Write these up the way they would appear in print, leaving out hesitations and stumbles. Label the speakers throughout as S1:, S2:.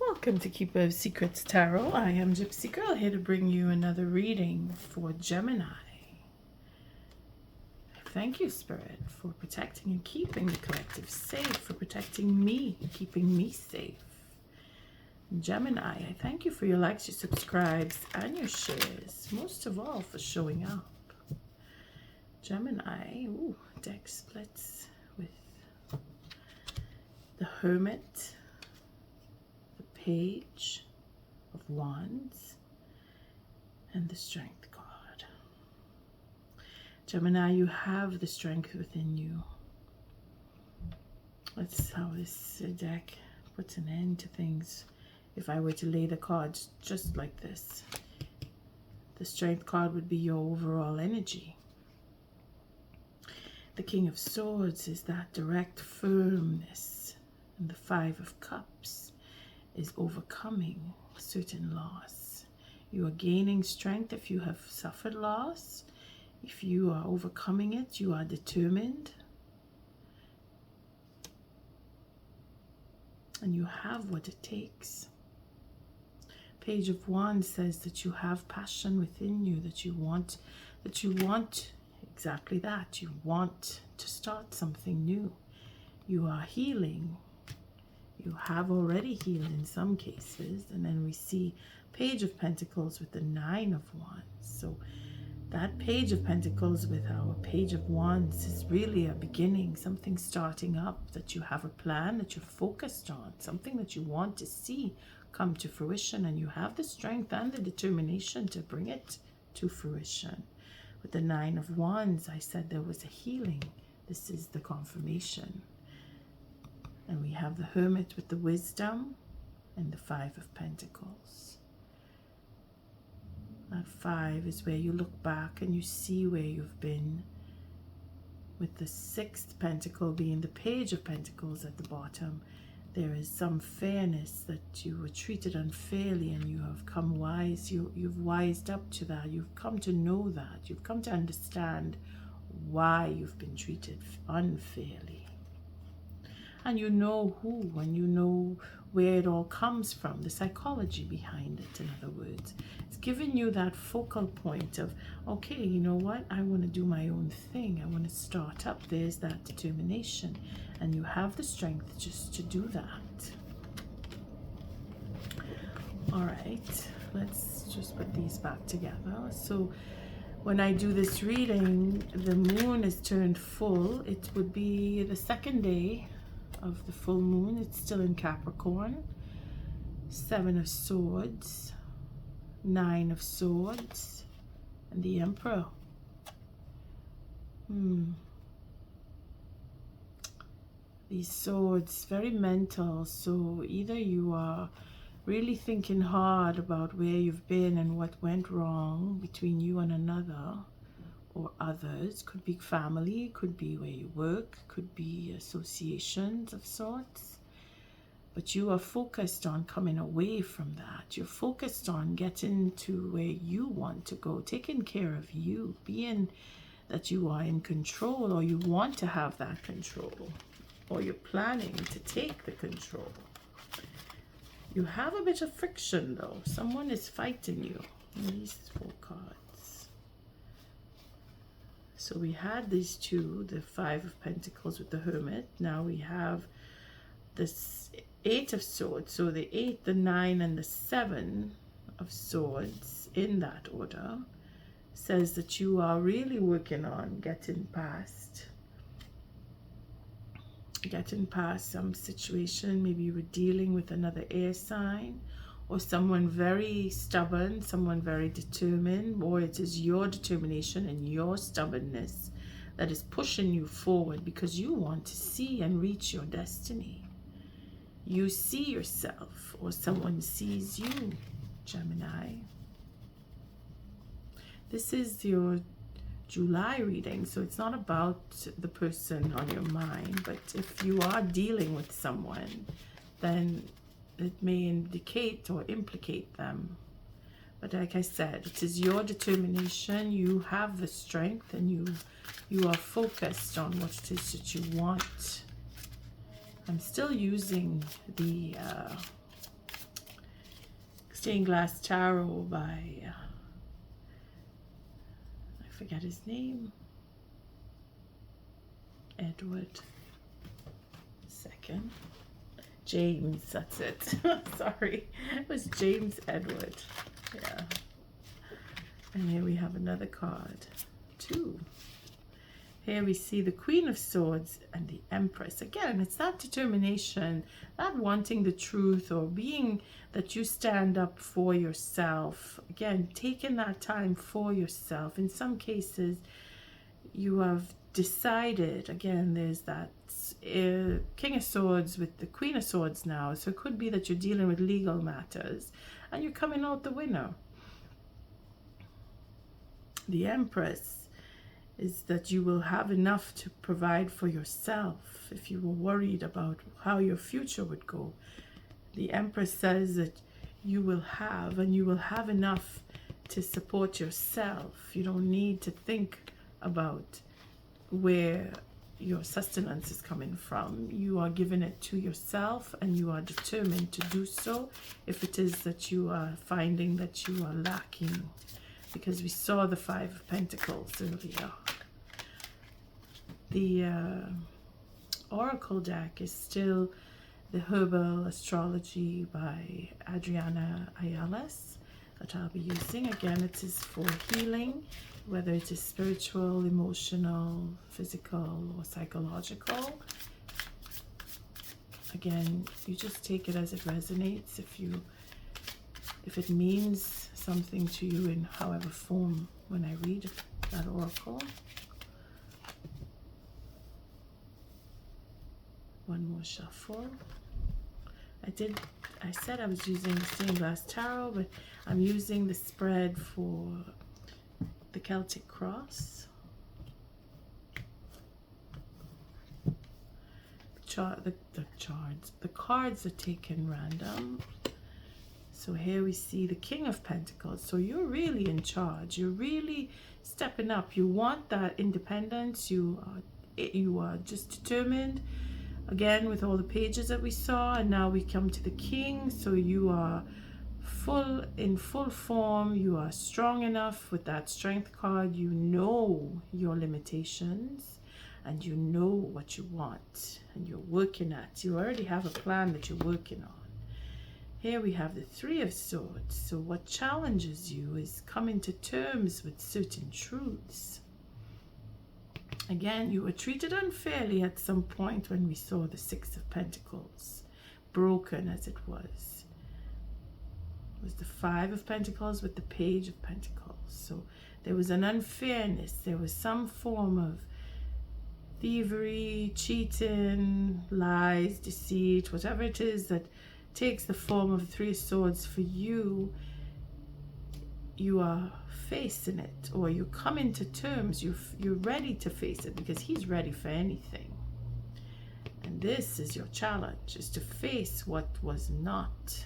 S1: Welcome to Keeper Secrets Tarot. I am Gypsy Girl, here to bring you another reading for Gemini. Thank you, Spirit, for protecting and keeping the collective safe, for protecting me, keeping me safe. Gemini, I thank you for your likes, your subscribes, and your shares. Most of all, for showing up. Gemini, deck splits with the Hermit, the Page of Wands, and the Strength card. Gemini, you have the strength within you. That's how this deck puts an end to things. If I were to lay the cards just like this, the Strength card would be your overall energy. The King of Swords is that direct firmness, and the Five of Cups is overcoming certain loss. You are gaining strength if you have suffered loss. If you are overcoming it, you are determined. And you have what it takes. Page of Wands says that you have passion within you, that you want exactly that. You want to start something new. You are healing. You have already healed in some cases. And then we see Page of Pentacles with the Nine of Wands. So that Page of Pentacles with our Page of Wands is really a beginning, something starting up, that you have a plan that you're focused on, something that you want to see come to fruition, and you have the strength and the determination to bring it to fruition. With the Nine of Wands, I said there was a healing. This is the confirmation. And we have the Hermit with the Wisdom and the Five of Pentacles. That five is where you look back and you see where you've been. With the Sixth Pentacle being the Page of Pentacles at the bottom, there is some fairness, that you were treated unfairly and you have come wise. You've wised up to that. You've come to know that. You've come to understand why you've been treated unfairly. And you know who, and you know where it all comes from, the psychology behind it, in other words. It's given you that focal point of, okay, you know what? I want to do my own thing. I want to start up. There's that determination. And you have the strength just to do that. All right, let's just put these back together. So when I do this reading, the moon is turned full. It would be the second day of the full moon. It's still in Capricorn. Seven of Swords, Nine of Swords, and the Emperor. These swords, very mental. So either you are really thinking hard about where you've been and what went wrong between you and another or others. Could be family, could be where you work, could be associations of sorts. But you are focused on coming away from that. You're focused on getting to where you want to go, taking care of you, being that you are in control, or you want to have that control, or you're planning to take the control. You have a bit of friction though. Someone is fighting you in these four cards. So we had these two, the Five of Pentacles with the Hermit. Now we have this Eight of Swords. So the 8, the 9, and the 7 of Swords, in that order, says that you are really working on getting past some situation. Maybe you were dealing with another air sign, or someone very stubborn, someone very determined, or it is your determination and your stubbornness that is pushing you forward because you want to see and reach your destiny. You see yourself, or someone sees you, Gemini. This is your July reading, so it's not about the person on your mind, but if you are dealing with someone, then it may indicate or implicate them. But like I said, it is your determination. You have the strength, and you are focused on what it is that you want. I'm still using the Stained Glass Tarot by, I forget his name, Edward II. James, that's it. Sorry, it was James Edward. Yeah. And here we have another card, 2. Here we see the Queen of Swords and the Empress. Again, it's that determination, that wanting the truth, or being that you stand up for yourself. Again, taking that time for yourself. In some cases, you have decided, again, there's that King of Swords with the Queen of Swords now. So it could be that you're dealing with legal matters and you're coming out the winner. The Empress is that you will have enough to provide for yourself if you were worried about how your future would go. The Empress says that you will have, and you will have enough to support yourself. You don't need to think about where your sustenance is coming from. You are giving it to yourself, and you are determined to do so if it is that you are finding that you are lacking. Because we saw the 5 of Pentacles earlier. The Oracle deck is still the Herbal Astrology by Adriana Ayales that I'll be using. Again, it is for healing, whether it is spiritual, emotional, physical, or psychological. Again, you just take it as it resonates. If it means something to you in however form when I read that oracle. One more shuffle. I said I was using the Stained Glass Tarot, but I'm using the spread for the Celtic Cross. The cards are taken random. So here we see the King of Pentacles. So you're really in charge. You're really stepping up. You want that independence. You are just determined. Again, with all the pages that we saw, and now we come to the King. So you are in full form. You are strong enough with that Strength card. You know your limitations, and you know what you want, and you're working at. You already have a plan that you're working on. Here we have the 3 of Swords. So what challenges you is coming to terms with certain truths. Again, you were treated unfairly at some point when we saw the 6 of Pentacles, broken as it was. It was the 5 of Pentacles with the Page of Pentacles. So there was an unfairness. There was some form of thievery, cheating, lies, deceit, whatever it is that takes the form of 3 of Swords for you. You are facing it, or you're coming to terms. You're ready to face it, because he's ready for anything. And this is your challenge, is to face what was not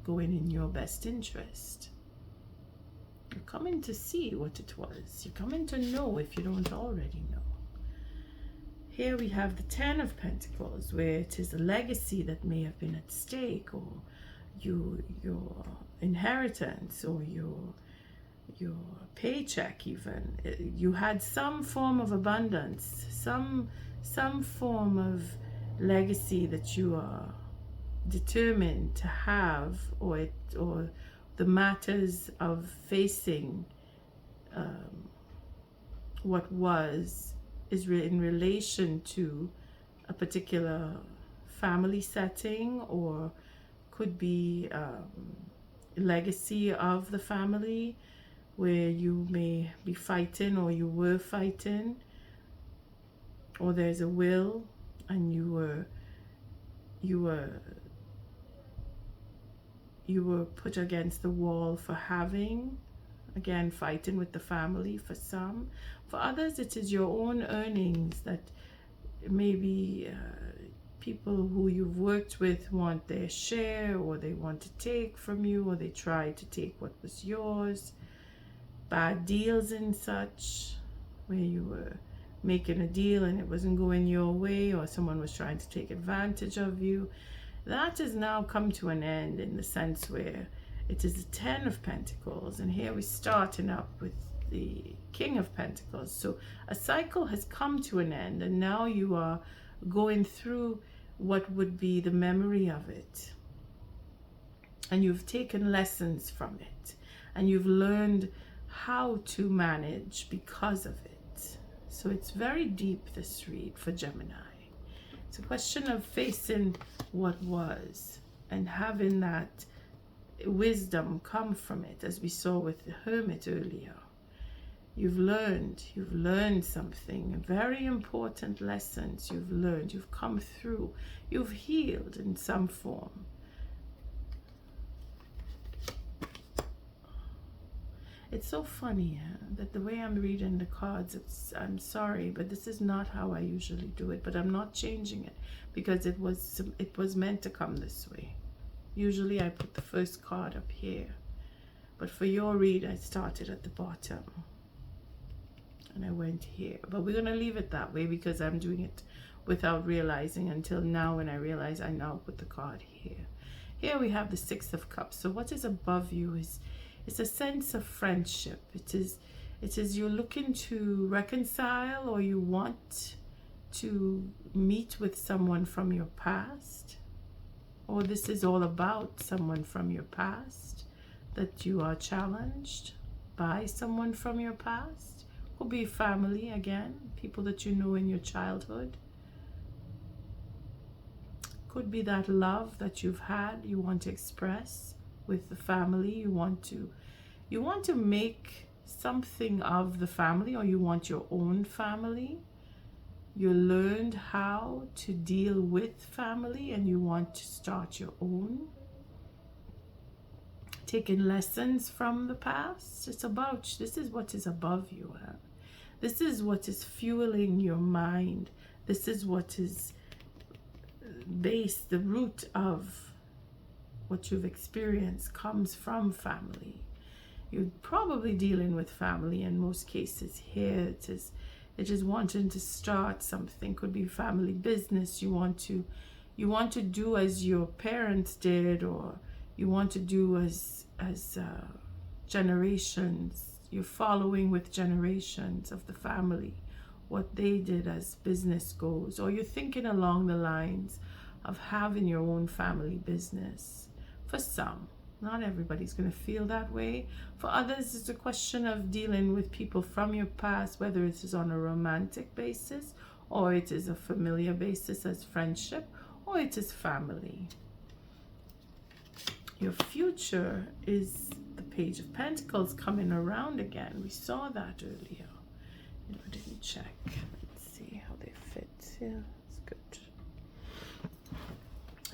S1: going in your best interest. You're coming to see what it was. You're coming to know if you don't already know. Here we have the 10 of Pentacles, where it is a legacy that may have been at stake, or your inheritance, or your paycheck even. You had some form of abundance, some form of legacy that you are determined to have, or the matters of facing what was is in relation to a particular family setting, or could be legacy of the family where you may be fighting, or you were fighting, or there's a will and you were put against the wall for having, again, fighting with the family for some. For others, it is your own earnings that maybe people who you've worked with want their share, or they want to take from you, or they try to take what was yours. Bad deals and such, where you were making a deal and it wasn't going your way, or someone was trying to take advantage of you. that has now come to an end, in the sense where it is the 10 of Pentacles, and here we're starting up with the King of Pentacles. So a cycle has come to an end, and now you are going through what would be the memory of it, and you've taken lessons from it, and you've learned how to manage because of it. So it's very deep, this read for Gemini. It's a question of facing what was and having that wisdom come from it, as we saw with the Hermit earlier. You've learned something, very important lessons you've learned, you've come through, you've healed in some form. It's so funny that the way I'm reading the cards, I'm sorry, but this is not how I usually do it, but I'm not changing it because it was meant to come this way. Usually I put the first card up here, but for your read I started at the bottom and I went here. But we're going to leave it that way because I'm doing it without realizing until now, when I realize I now put the card here. Here we have the Six of Cups. So what is above you is it's a sense of friendship. It is you're looking to reconcile, or you want to meet with someone from your past, or this is all about someone from your past, that you are challenged by someone from your past. Could be family again, people that you know in your childhood. Could be that love that you've had, you want to express with the family. You want to make something of the family, or you want your own family. You learned how to deal with family and you want to start your own. Taking lessons from the past. This is what is above you. This is what is fueling your mind. This is what is the root of what you've experienced comes from family. You're probably dealing with family in most cases here. It is wanting to start something. Could be family business. You want to do as your parents did, or you want to do as generations. You're following with generations of the family, what they did as business goes, or you're thinking along the lines of having your own family business. For some, not everybody's going to feel that way. For others, it's a question of dealing with people from your past, whether it is on a romantic basis, or it is a familiar basis as friendship, or it is family. Your future is the Page of Pentacles coming around again. We saw that earlier. I didn't check. Let's see how they fit. Yeah, it's good.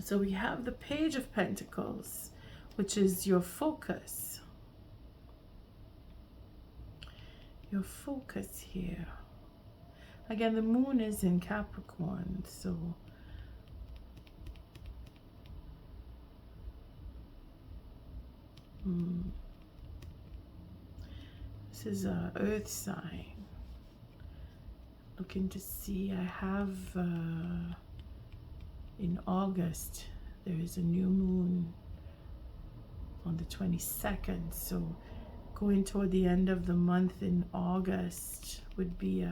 S1: So we have the Page of Pentacles, which is your focus. Your focus here. Again, the moon is in Capricorn, so this is a earth sign. Looking to see, I have in August there is a new moon on the 22nd, so going toward the end of the month in August would be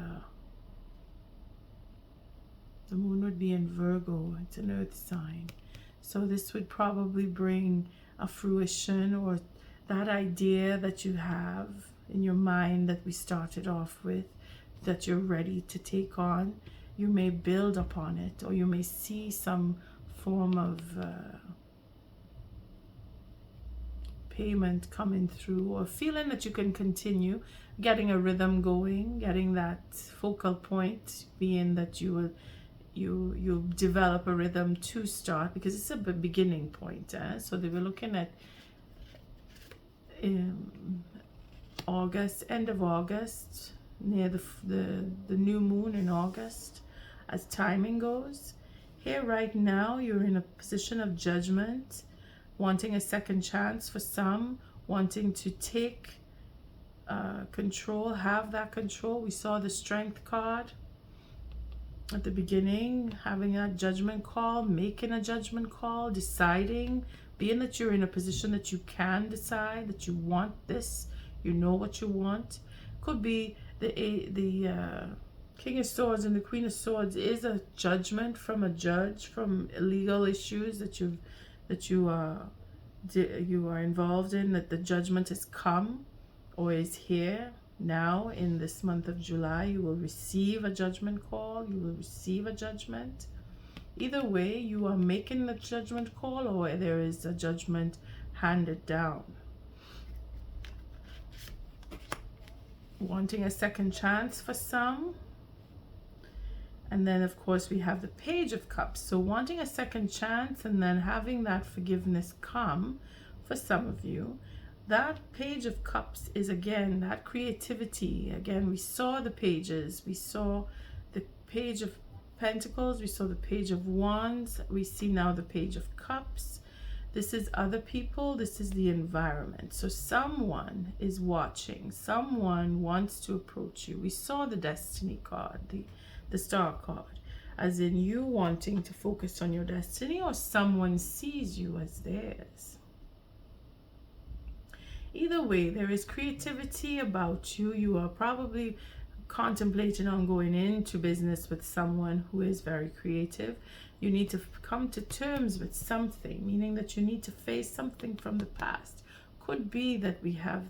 S1: the moon would be in Virgo. It's an earth sign, so this would probably bring a fruition, or that idea that you have in your mind that we started off with, that you're ready to take on. You may build upon it, or you may see some form of payment coming through, or feeling that you can continue, getting a rhythm going, getting that focal point being that you develop a rhythm to start, because it's a beginning point. So they were looking at August, end of August, near the new moon in August, as timing goes. Here right now you're in a position of judgment, wanting a second chance for some, wanting to take control, have that control. We saw the Strength card. at the beginning, having a judgment call, making a judgment call, deciding, being that you're in a position that you can decide that you want this, you know what you want. Could be the King of Swords and the Queen of Swords is a judgment from a judge, from legal issues that you are involved in, that the judgment has come or is here. Now in this month of July, you will receive a judgment call, you will receive a judgment. Either way, you are making the judgment call or there is a judgment handed down. Wanting a second chance for some. And then of course we have the Page of Cups. So wanting a second chance and then having that forgiveness come for some of you. That Page of Cups is again that creativity. Again, we saw the pages. We saw the Page of Pentacles. We saw the Page of Wands. We see now the Page of Cups. This is other people. This is the environment. So someone is watching. Someone wants to approach you. We saw the Destiny card, the Star card, as in you wanting to focus on your destiny, or someone sees you as theirs. Either way, there is creativity about you. You are probably contemplating on going into business with someone who is very creative. You need to come to terms with something, meaning that you need to face something from the past. Could be that we have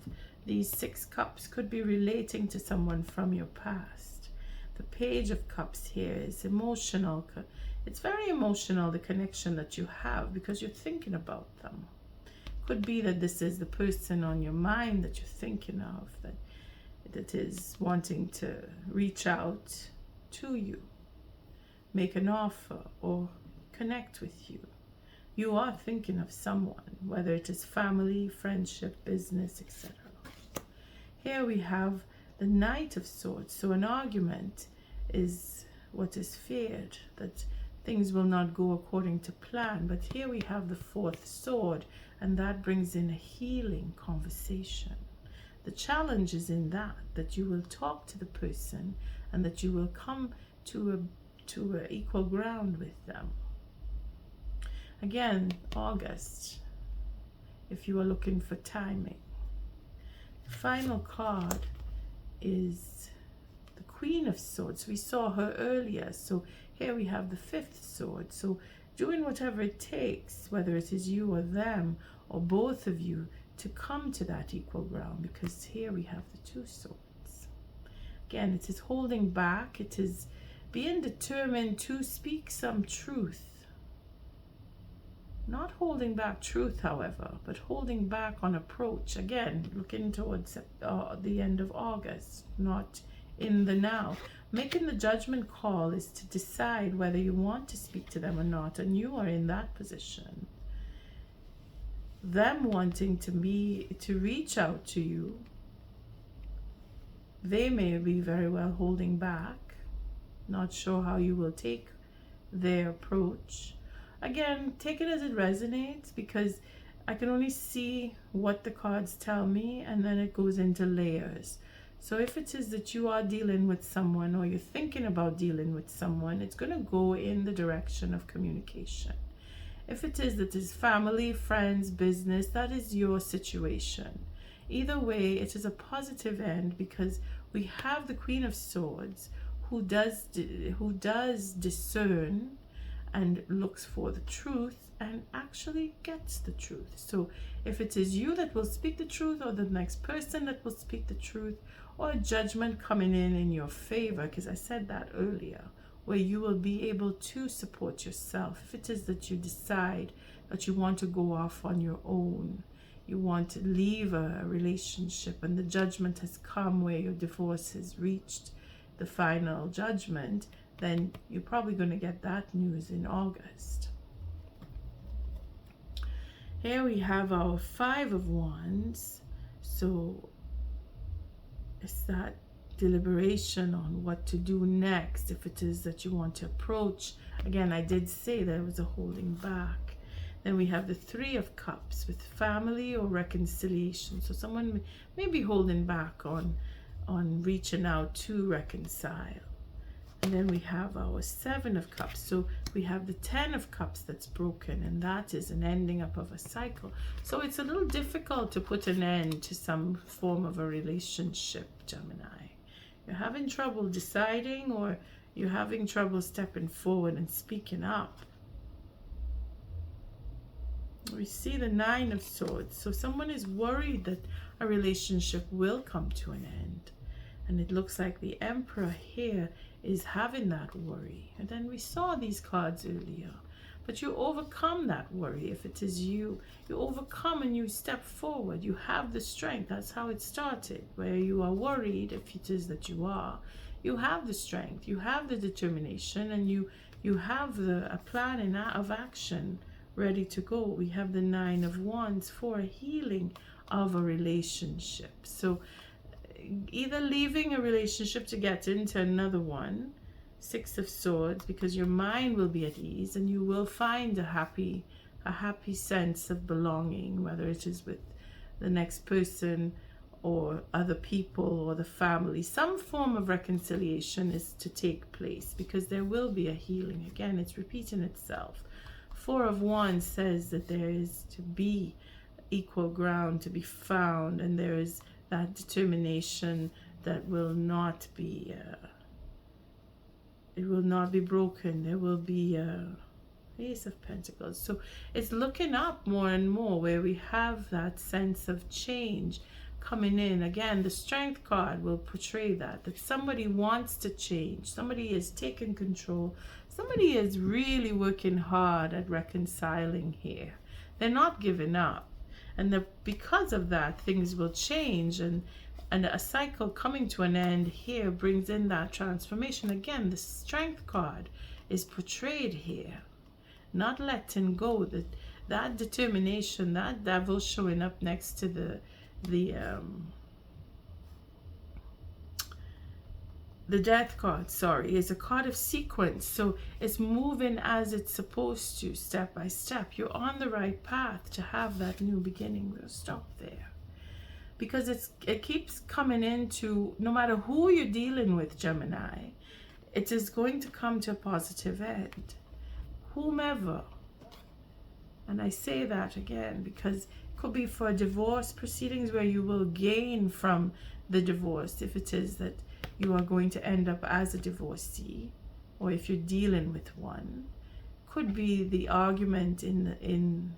S1: these 6 cups, could be relating to someone from your past. The Page of Cups here is emotional. It's very emotional, the connection that you have, because you're thinking about them. Could be that this is the person on your mind that you're thinking of, that is wanting to reach out to you, make an offer, or connect with you. You are thinking of someone, whether it is family, friendship, business, etc. Here we have the Knight of Swords. So an argument is what is feared, that things will not go according to plan. But here we have the 4th sword, and that brings in a healing conversation. The challenge is in that you will talk to the person and that you will come to an equal ground with them. Again, August, if you are looking for timing. The final card is the Queen of Swords. We saw her earlier. So here we have the 5th sword. So doing whatever it takes, whether it is you or them or both of you, to come to that equal ground, because here we have the 2 swords. Again, it is holding back. It is being determined to speak some truth. Not holding back truth, however, but holding back on approach. Again, looking towards the end of August, not in the now. Making the judgment call is to decide whether you want to speak to them or not, and you are in that position. Them wanting to reach out to you, they may be very well holding back, not sure how you will take their approach. Again, take it as it resonates, because I can only see what the cards tell me, and then it goes into layers. So if it is that you are dealing with someone, or you're thinking about dealing with someone, it's going to go in the direction of communication. If it is that is family, friends, business, that is your situation. Either way, it is a positive end, because we have the Queen of Swords who does discern and looks for the truth and actually gets the truth. So if it is you that will speak the truth, or the next person that will speak the truth, or a judgment coming in your favor, because I said that earlier, where you will be able to support yourself. If it is that you decide that you want to go off on your own, you want to leave a relationship, and the judgment has come where your divorce has reached the final judgment, then you're probably going to get that news in August. Here we have our 5 of Wands. So it's that deliberation on what to do next. If it is that you want to approach, again, I did say there was a holding back. Then we have the 3 of Cups with family or reconciliation. So someone may be holding back on reaching out to reconcile. And then we have our Seven of Cups. So we have the Ten of Cups that's broken, and that is an ending up of a cycle. So it's a little difficult to put an end to some form of a relationship, Gemini. You're having trouble deciding, or you're having trouble stepping forward and speaking up. We see the Nine of Swords. So someone is worried that a relationship will come to an end. And it looks like the Emperor here is having that worry. And then we saw these cards earlier. But you overcome that worry. If it is you, you overcome and you step forward. You have the strength. That's how it started. Where you are worried, if it is that you are, you have the strength. You have the determination, and you have a plan of action ready to go. We have the Nine of Wands for a healing of a relationship. So either leaving a relationship to get into another one, Six of Swords, because your mind will be at ease and you will find a happy sense of belonging, whether it is with the next person or other people or the family. Some form of reconciliation is to take place, because there will be a healing. Again, it's repeating itself. Four of Wands says that there is to be equal ground to be found, and there is that determination that will not be it will not be broken. There will be Ace of Pentacles. So it's looking up more and more, where we have that sense of change coming in. Again, the Strength card will portray that somebody wants to change, somebody is taking control, somebody is really working hard at reconciling here. They're not giving up. And because of that, things will change, and a cycle coming to an end here brings in that transformation. Again, the Strength card is portrayed here. Not letting go, that determination, that devil showing up next to the Death card, sorry, is a card of sequence. So it's moving as it's supposed to, step by step. You're on the right path to have that new beginning. We'll stop there, because it keeps coming into, no matter who you're dealing with, Gemini, it is going to come to a positive end, whomever. And I say that again because it could be for divorce proceedings, where you will gain from the divorce, if it is that you are going to end up as a divorcee, or if you're dealing with one. Could be the argument in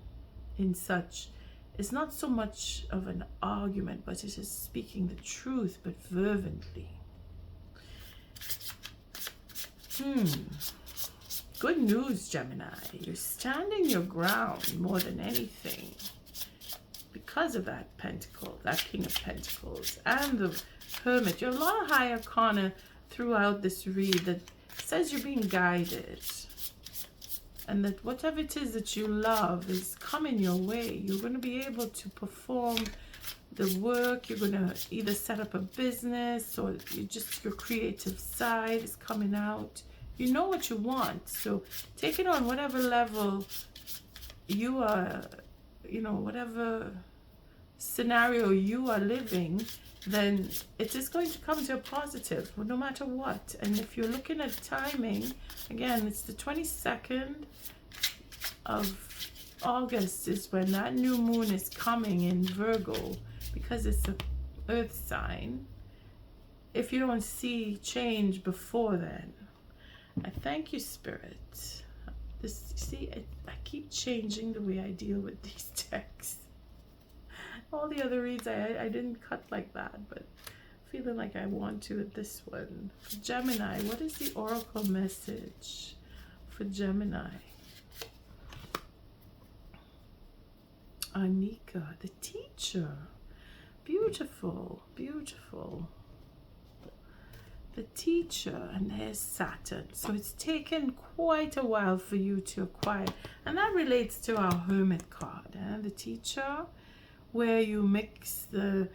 S1: such, it's not so much of an argument, but it is speaking the truth, but fervently. Good news, Gemini. You're standing your ground more than anything, because of that Pentacle, that King of Pentacles, and the Hermit. You're a lot of high arcana throughout this read that says you're being guided, and that whatever it is that you love is coming your way. You're going to be able to perform the work. You're going to either set up a business, or your creative side is coming out. You know what you want, so take it on whatever level you are, whatever scenario you are living, then it is going to come to a positive, no matter what. And if you're looking at timing, again, it's the 22nd of August is when that new moon is coming in Virgo, because it's an earth sign. If you don't see change before then, I thank you, Spirit. I keep changing the way I deal with these texts. All the other reads I didn't cut like that, but feeling like I want to with this one. For Gemini, what is the oracle message for Gemini? Anika, the teacher. Beautiful, beautiful. The teacher, and there's Saturn. So it's taken quite a while for you to acquire, and that relates to our Hermit card, the teacher, where you mix your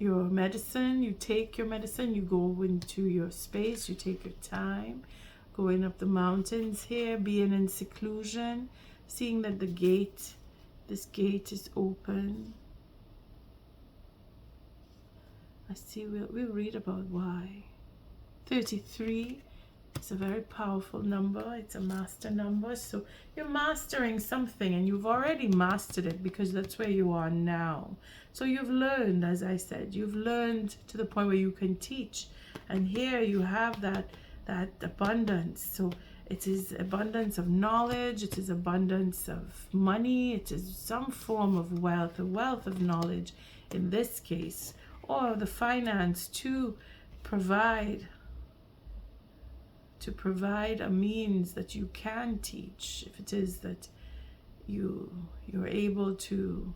S1: medicine. You take your medicine, you go into your space, you take your time, going up the mountains here, being in seclusion, seeing that this gate is open. I see, we'll read about why. 33. It's a very powerful number. It's a master number. So you're mastering something, and you've already mastered it because that's where you are now. So you've learned, as I said, you've learned to the point where you can teach. And here you have that abundance. So it is abundance of knowledge. It is abundance of money. It is some form of wealth, a wealth of knowledge in this case, or the finance to provide a means that you can teach, if it is that you're able to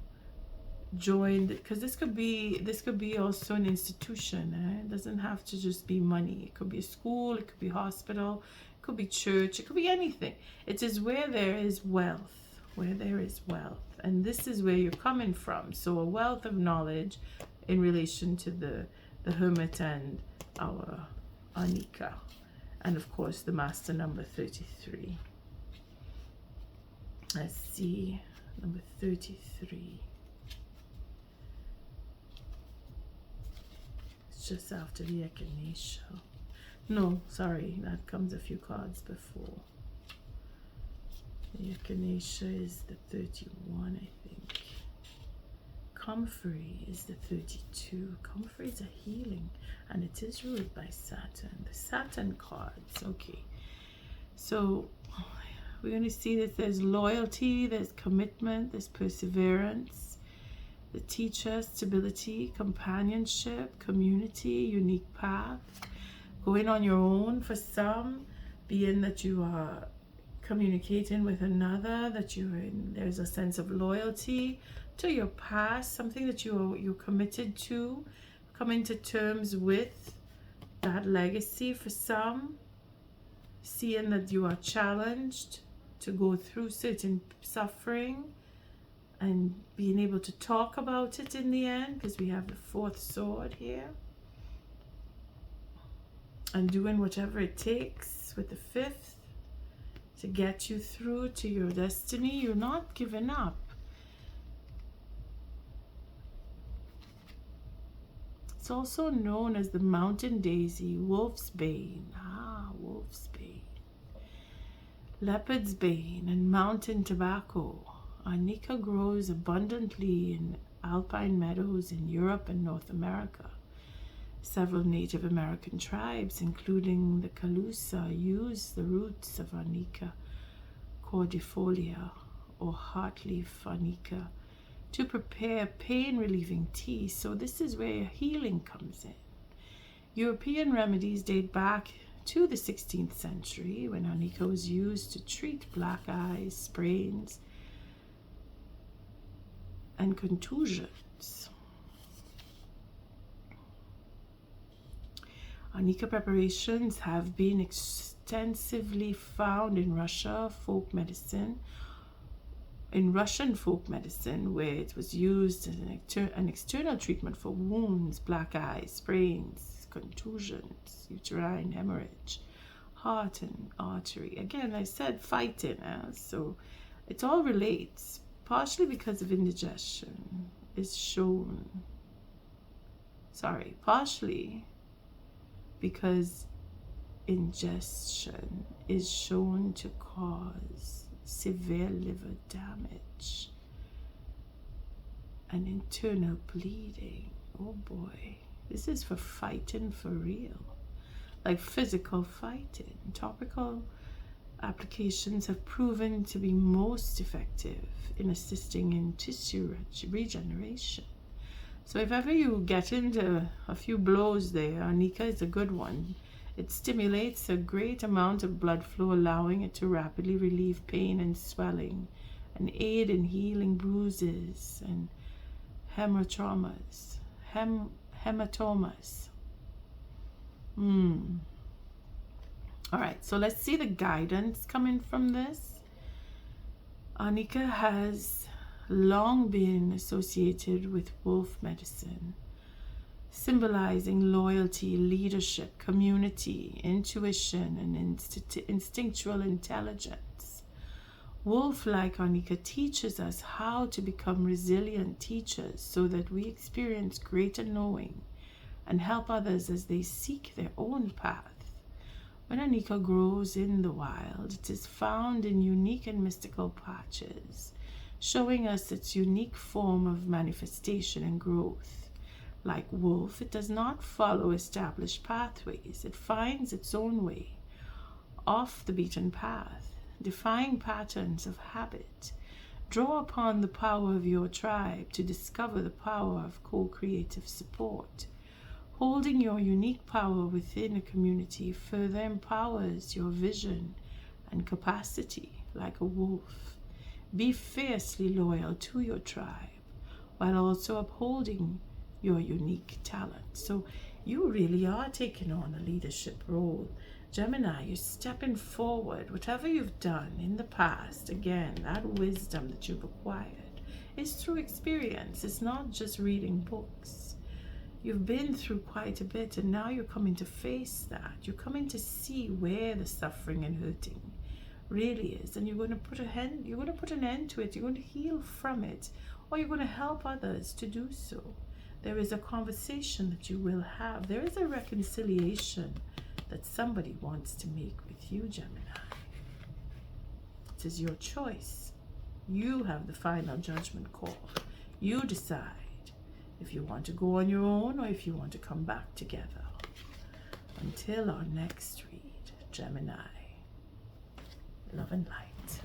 S1: join, because this could be also an institution. It doesn't have to just be money. It could be a school, it could be hospital, it could be church, it could be anything. It is where there is wealth, and this is where you're coming from. So a wealth of knowledge in relation to the hermit and our Anika. And of course, the master number 33. Let's see, number 33. It's just after the echinacea. No, sorry, that comes a few cards before. The echinacea is the 31, I think. Comfrey is the 32. Comfrey is a healing, and it is ruled by Saturn. The Saturn cards. Okay, so we're going to see that there's loyalty, there's commitment, there's perseverance, the teacher, stability, companionship, community, unique path, going on your own for some, being that you are communicating with another, that there's a sense of loyalty to your past, something that you're committed to, coming to terms with that legacy for some, seeing that you are challenged to go through certain suffering and being able to talk about it in the end, because we have the fourth sword here, and doing whatever it takes with the fifth to get you through to your destiny. You're not giving up. It's also known as the mountain daisy, wolf's bane. Wolf's bane. Leopard's bane and mountain tobacco. Anika grows abundantly in alpine meadows in Europe and North America. Several Native American tribes, including the Calusa, use the roots of Anika cordifolia or heartleaf Anika to prepare pain-relieving tea. So this is where healing comes in. European remedies date back to the 16th century, when Anika was used to treat black eyes, sprains, and contusions. Anika preparations have been extensively found in Russian folk medicine, where it was used as an external treatment for wounds, black eyes, sprains, contusions, uterine hemorrhage, heart and artery. Again, I said fighting, so it all relates, partially because of indigestion is shown. Partially because ingestion is shown to cause severe liver damage and internal bleeding. Oh boy, this is for fighting for real, like physical fighting. Topical applications have proven to be most effective in assisting in tissue regeneration. So if ever you get into a few blows there, Anika is a good one. It stimulates a great amount of blood flow, allowing it to rapidly relieve pain and swelling, and aid in healing bruises and hematomas. All right, so let's see the guidance coming from this. Anika has long been associated with wolf medicine, symbolizing loyalty, leadership, community, intuition, and instinctual intelligence. Wolf-like Anika teaches us how to become resilient teachers so that we experience greater knowing and help others as they seek their own path. When Anika grows in the wild, it is found in unique and mystical patches, showing us its unique form of manifestation and growth. Like wolf, it does not follow established pathways. It finds its own way, off the beaten path, defying patterns of habit. Draw upon the power of your tribe to discover the power of co-creative support. Holding your unique power within a community further empowers your vision and capacity like a wolf. Be fiercely loyal to your tribe while also upholding your unique talent. So you really are taking on a leadership role. Gemini, you're stepping forward. Whatever you've done in the past, again, that wisdom that you've acquired is through experience. It's not just reading books. You've been through quite a bit, and now you're coming to face that. You're coming to see where the suffering and hurting really is, and you're going to put an end to it. You're going to heal from it, or you're going to help others to do so. There is a conversation that you will have. There is a reconciliation that somebody wants to make with you, Gemini. It is your choice. You have the final judgment call. You decide if you want to go on your own or if you want to come back together. Until our next read, Gemini, love and light.